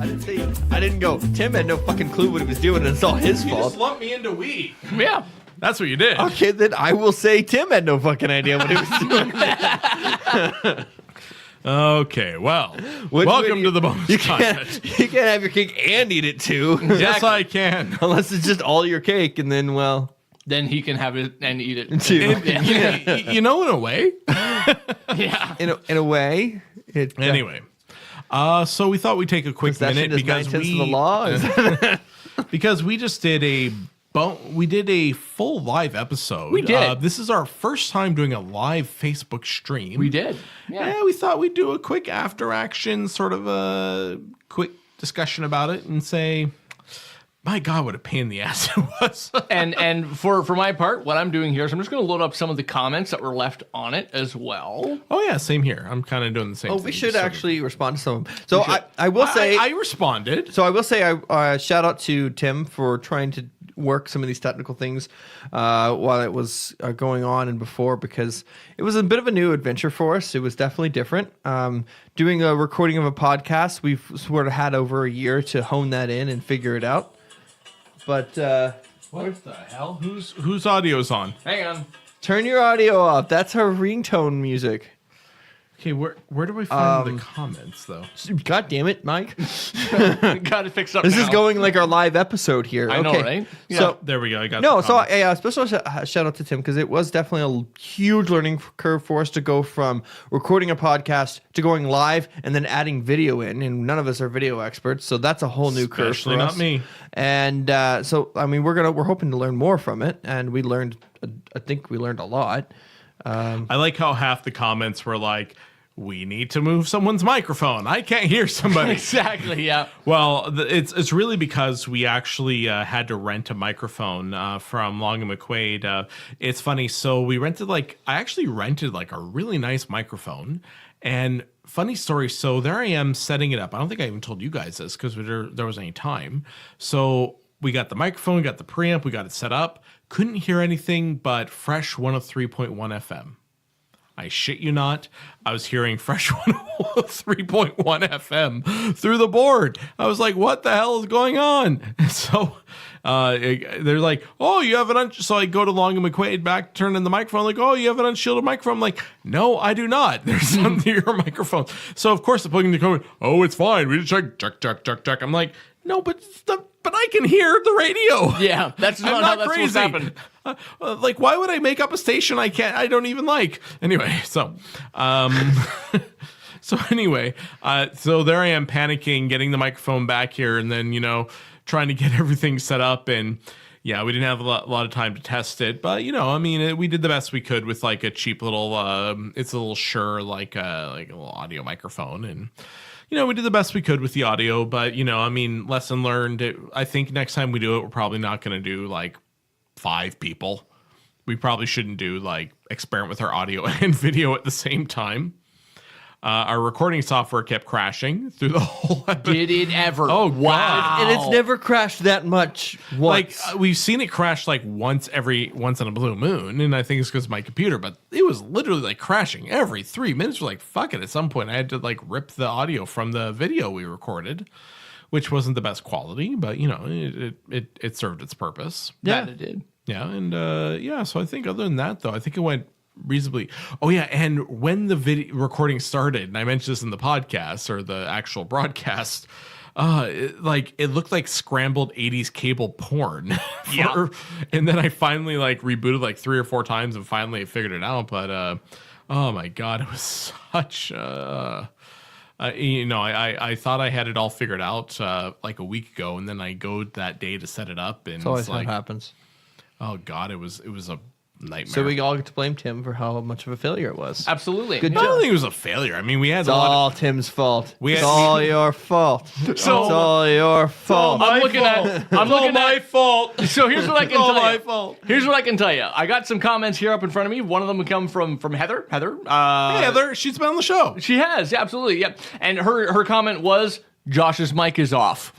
I didn't go. Tim had no fucking clue what he was doing, and it's all his You fault. just lumped me into we. Yeah. That's what you did. Okay, then I will say Tim had no fucking idea what he was doing. Okay, well, Which way welcome do to the bonus You content. can't have your cake and eat it too. Yes, I can. Unless it's just all your cake, and then, well, Then he can have it and eat it. too. You know, in a way. Yeah. In a way, it Anyway, so we thought we'd take a quick minute because of the law. because we just did a full live episode. We did. This is our first time doing a live Facebook stream. We did. Yeah. Yeah, we thought we'd do a quick after action, sort of a quick discussion about it, and say, my God, what a pain in the ass it was. And for my part, what I'm doing here is I'm just going to load up some of the comments that were left on it as well. Oh yeah, same here. I'm kind of doing the same thing. We should sort of. actually respond to some of them. So I will say, I responded. so I will say, I shout out to Tim for trying to work some of these technical things while it was going on and before, because it was a bit of a new adventure for us. It was definitely different. Doing a recording of a podcast, we've sort of had over a year to hone that in and figure it out. But What the hell? Whose audio's on? Hang on. turn your audio off. That's our ringtone music. Okay, where do I find the comments though? God damn it, Mike. Got it fixed up This is now. going like our live episode here. I know, Okay. right? Yeah. So There we go. I got no, the so comments. a special shout out to Tim, because it was definitely a huge learning curve for us to go from recording a podcast to going live and then adding video in. And none of us are video experts, so that's a whole new curve for Especially us. not me. And so I mean, we're hoping to learn more from it, and we learned. I think we learned a lot. I like how half the comments were like, "We need to move someone's microphone. I can't hear somebody." Exactly, yeah. Well, it's really because we actually had to rent a microphone from Long and McQuaid. It's funny. So we rented I actually rented like a really nice microphone. And funny story. So there I am setting it up. I don't think I even told you guys this because there was any time. So we got the microphone, we got the preamp, we got it set up. Couldn't hear anything but Fresh 103.1 FM. I shit you not. I was hearing Fresh 103.1 FM through the board. I was like, what the hell is going on? And so they're like, oh, you have an so I go to Long and McQuaid back, turn in the microphone, like, oh, you have an unshielded microphone. I'm like, no, I do not. There's something to your microphone. So of course the plug in the comment, oh, it's fine. We just check. I'm like, no, but I can hear the radio. Yeah, that's I'm not how that's crazy. supposed to happen. Like, why would I make up a station I don't even like? Anyway, so so there I am panicking, getting the microphone back here, and then, trying to get everything set up. And yeah, we didn't have a lot of time to test it, but we did the best we could with like a cheap little, it's a little Shure, like a little audio microphone. And, we did the best we could with the audio, but lesson learned. I think next time we do it, we're probably not going to do like 5 people. We probably shouldn't do like experiment with our audio and video at the same time. Our recording software kept crashing through the whole episode. Did it ever? Oh, wow. And it's never crashed that much once. Like we've seen it crash like once on a blue moon, and I think it's because of my computer, but it was literally like crashing every 3 minutes. We're like, fuck it. At some point I had to like rip the audio from the video we recorded, which wasn't the best quality, but it served its purpose. Yeah, it did. Yeah, and so I think other than that, though, I think it went reasonably. Oh yeah, and when the video recording started, and I mentioned this in the podcast or the actual broadcast, it looked like scrambled 80s cable porn. Yeah. And then I finally like rebooted like 3 or 4 times and finally I figured it out. But oh my God, it was such I thought I had it all figured out like a week ago, and then I go that day to set it up, and That's always it's how it like, happens. oh God, it was a nightmare. So we all get to blame Tim for how much of a failure it was. Absolutely. Good I don't job. think it was a failure. I mean, we had It's a lot all of, Tim's fault. We It's had- all your fault. It's all your fault. I'm looking at fault. So here's what I can tell you. fault. Here's what I can tell you. I got some comments here up in front of me. One of them would come from Heather. Heather. Hey, Heather, she's been on the show. She has, yeah, absolutely, yeah. And her comment was, Josh's mic is off.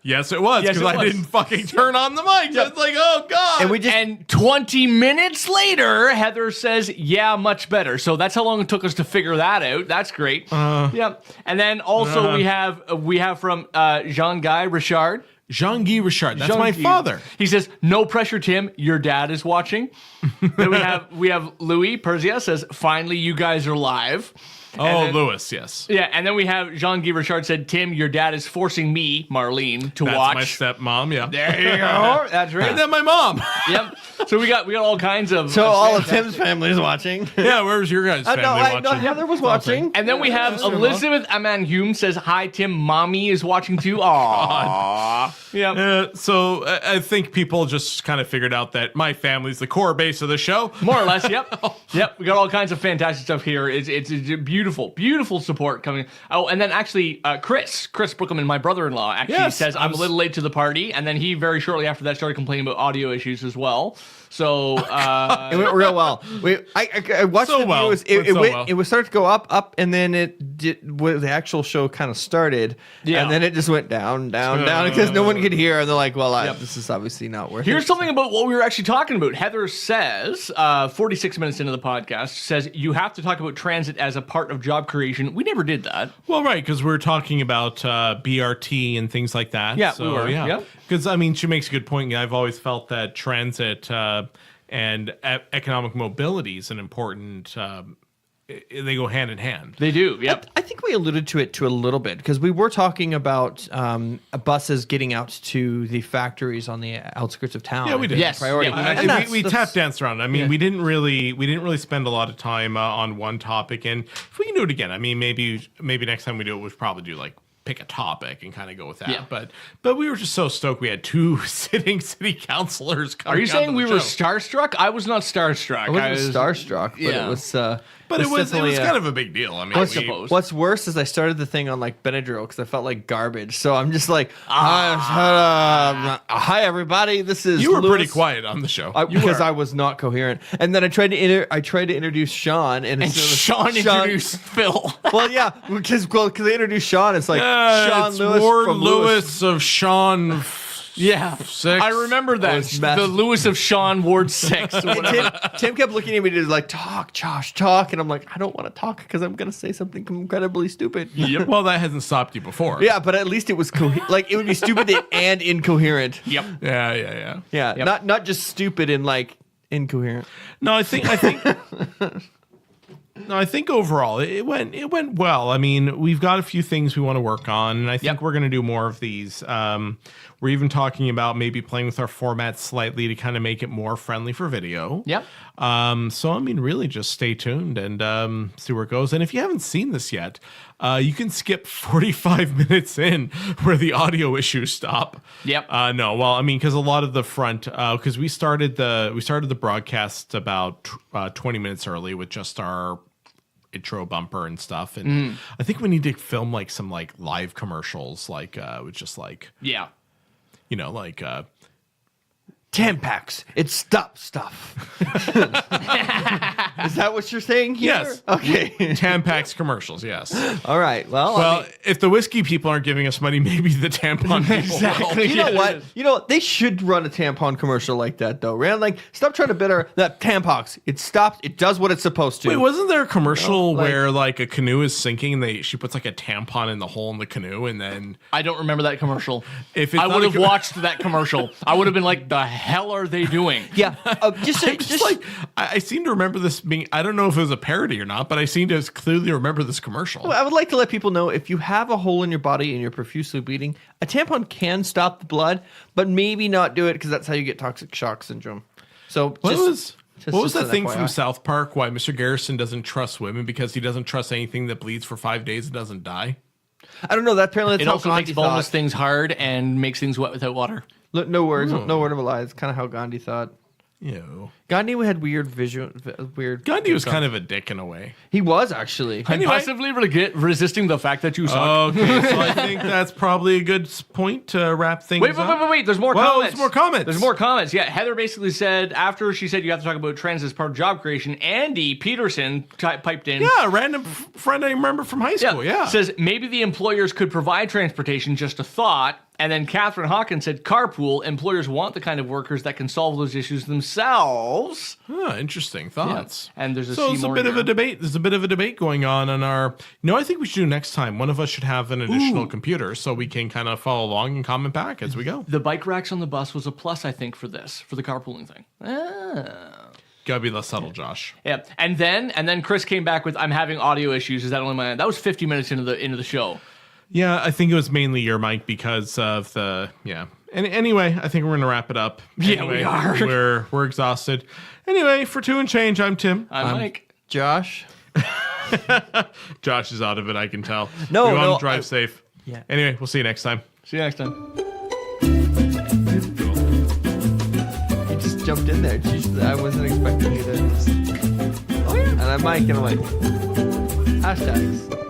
Yes, it was yes, because it I was. didn't fucking turn on the mic. It's like, oh god. And we just And 20 minutes later, Heather says, yeah, much better. So that's how long it took us to figure that out. That's great. Yeah. And then also we have from Jean-Guy Richard. Jean-Guy Richard. That's my Jean-Guy. father. He says, "No pressure, Tim. Your dad is watching." Then we have Louis Perzia says, "Finally, you guys are live." Oh, then- Lewis, yes. Yeah, and then we have Jean-Guy Richard said, "Tim, your dad is forcing me, Marlene, to That's watch." my stepmom, yeah. There you go. That's And right. then my mom. Yep. So we got all kinds of. so all of Tim's family is watching. Yeah, where was your guys' family watching? Heather was watching. And then we have Elizabeth Aman Hume says, "Hi, Tim. Mommy is watching too." Aww. Yeah. So I think people just kind of figured out that my family's the core base of the show. More or less, yep. Yep, we got all kinds of fantastic stuff here. It's beautiful, beautiful support coming. Oh, and then actually, Chris Brookham, my brother-in-law, actually Yes, says, I'm a little late to the party. And then he very shortly after that started complaining about audio issues as well. So, It went real well. I watched So the well. videos. Went so well. It was started to go up, and then the actual show kind of started, Yeah. and then it just went down because no one could hear, and they're like, "Well, Yep. this is obviously not worth here's it." something about what we were actually talking about. Heather says, 46 minutes into the podcast, says, you have to talk about transit as a part of job creation. We never did that. Well, right, because we were talking about BRT and things like that. Yeah, so, we were, Yeah, yeah. because I mean, she makes a good point. I've always felt that transit and economic mobility is an important. They go hand in hand. They do, yep. I think we alluded to it a little bit because we were talking about buses getting out to the factories on the outskirts of town. Yeah, we did. Yes, Priority. yeah, we And mentioned that's- we that's- tap danced around. I mean, we didn't really spend a lot of time on one topic. And if we can do it again, I mean, maybe next time we do it, we'll probably do like pick a topic and kind of go with that. Yeah. But we were just so stoked we had two sitting city councilors. Are you saying we were starstruck? I was not starstruck. I wasn't starstruck, but Yeah. it was. But it was definitely, kind of a big deal. I mean, I suppose. What's worse is I started the thing on like Benadryl because I felt like garbage. So I'm just like, hi everybody, this is. you were pretty Louis." quiet on the show. Because I was not coherent, and then I tried to introduce Sean, and, And Sean introduced Phil. Well, yeah, because they introduced Sean. It's like Sean it's Lewis Ward from Lewis of Sean. Yeah, Six. I remember that. was massive. The Lewis of Sean Ward 6. Or whatever. Tim kept looking at me to like talk, Josh, talk, and I'm like, I don't want to talk because I'm gonna say something incredibly stupid. Yep. Well, that hasn't stopped you before. Yeah, but at least it was like it would be stupid and incoherent. Yep. Yeah. Yeah, Yep. not just stupid and like incoherent. No, I think No, I think overall it went well. I mean, we've got a few things we want to work on, and I think Yep. we're going to do more of these. We're even talking about maybe playing with our format slightly to kind of make it more friendly for video. Yep. So I mean, really, just stay tuned and see where it goes. And if you haven't seen this yet, you can skip 45 minutes in where the audio issues stop. Yep. No, well, I mean, because a lot of the front, because we started the broadcast about 20 minutes early with just our intro bumper and stuff, and I think we need to film like some like live commercials, like with just like Yeah. like Tampax, it stops stuff. Is that what you're saying here? Yes. Okay. Tampax commercials. Yes. All right. Well, Well, if the whiskey people aren't giving us money, maybe the tampon people will. you know what? You know, they should run a tampon commercial like that, though, Rand. Like, stop trying to bitter that Tampax. It stops. It does what it's supposed to. Wait, wasn't there a commercial like- where like a canoe is sinking and she puts like a tampon in the hole in the canoe and then I don't remember that commercial. If it's I not would a have com- watched that commercial, I would have been like, the hell are they doing? Yeah. Just like I seem to remember this being, I don't know if it was a parody or not, but I seem to clearly remember this commercial. I would like to let people know if you have a hole in your body and you're profusely bleeding, a tampon can stop the blood, but maybe not do it because that's how you get toxic shock syndrome. So What just was that an thing FYI. from South Park? Why Mr. Garrison doesn't trust women because he doesn't trust anything that bleeds for 5 days and doesn't die? I don't know. That apparently that's It how also makes Gandhi boneless thought. things hard and makes things wet without water. No words, no word of a lie. It's kind of how Gandhi thought. Ew. Gandhi had weird. Gandhi was kind of a dick in a way. He was actually. I'm passively resisting the fact that you suck. Okay, so I think that's probably a good point to wrap things up. Wait. There's more Well, comments. there's more comments. There's more comments. Yeah, Heather basically said, after she said you have to talk about trends as part of job creation, Andy Peterson piped in. Yeah, a random friend I remember from high school. Yeah. Says maybe the employers could provide transportation, just a thought. And then Catherine Hawkins said carpool. Employers want the kind of workers that can solve those issues themselves. Interesting thoughts. Yeah. And there's a So it's a Seymour bit of here. a debate. There's a bit of a debate going on our. I think we should do next time. One of us should have an additional computer so we can kind of follow along and comment back as we go. The bike racks on the bus was a plus, I think, for the carpooling thing. Gotta be less subtle, Josh. Yeah, and then Chris came back with, "I'm having audio issues. Is that only my?" That was 50 minutes into the show. Yeah, I think it was mainly your mic because of the And anyway, I think we're gonna wrap it up. Yeah, Anyway, we are. We're exhausted. Anyway, for Two and Change, I'm Tim. I'm Mike. Josh. Josh is out of it. I can tell. No, we want no, to drive safe. Yeah. Anyway, we'll see you next time. See you next time. You just jumped in there. Jeez, I wasn't expecting you to. And I'm Mike, and I'm like, hashtags.